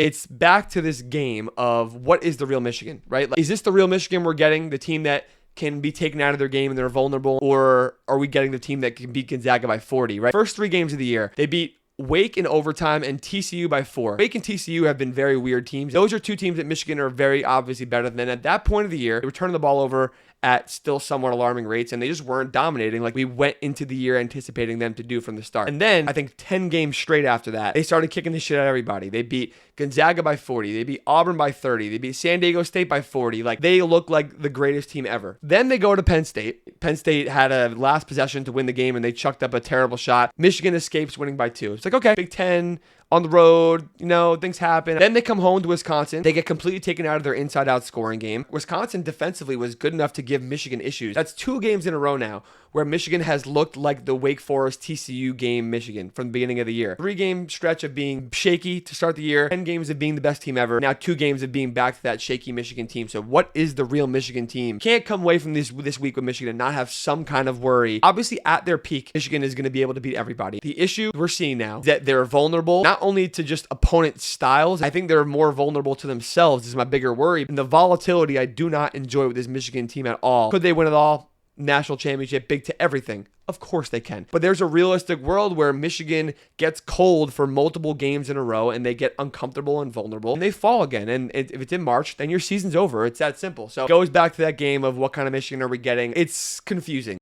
it's back to this game of what is the real Michigan, right? Like, is this the real Michigan we're getting, the team that can be taken out of their game and they're vulnerable, or are we getting the team that can beat Gonzaga by 40, right? First 3 games of the year, they beat Wake in overtime and TCU by 4. Wake and TCU have been very weird teams. Those are 2 teams that Michigan are very obviously better than. At that point of the year, they were turning the ball over at still somewhat alarming rates, and they just weren't dominating like we went into the year anticipating them to do from the start. And then I think 10 games straight after that, they started kicking the shit out of everybody. They beat Gonzaga by 40. They beat Auburn by 30. They beat San Diego State by 40. Like, they look like the greatest team ever. Then they go to Penn State. Penn State had a last possession to win the game, and they chucked up a terrible shot. Michigan escapes winning by 2. It's like, okay, Big Ten on the road, things happen. Then they come home to Wisconsin. They get completely taken out of their inside-out scoring game. Wisconsin defensively was good enough to give Michigan issues. That's 2 games in a row now where Michigan has looked like the Wake Forest TCU game Michigan from the beginning of the year. 3-game stretch of being shaky to start the year, 10 games of being the best team ever, now 2 games of being back to that shaky Michigan team. So what is the real Michigan team? Can't come away from this week with Michigan and not have some kind of worry. Obviously, at their peak, Michigan is going to be able to beat everybody. The issue we're seeing now is that they're vulnerable, not only to just opponent styles, I think they're more vulnerable to themselves is my bigger worry. And the volatility I do not enjoy with this Michigan team at all. Could they win it all? National championship, Big Ten, everything. Of course they can. But there's a realistic world where Michigan gets cold for multiple games in a row and they get uncomfortable and vulnerable and they fall again. And if it's in March, then your season's over. It's that simple. So it goes back to that game of what kind of Michigan are we getting? It's confusing.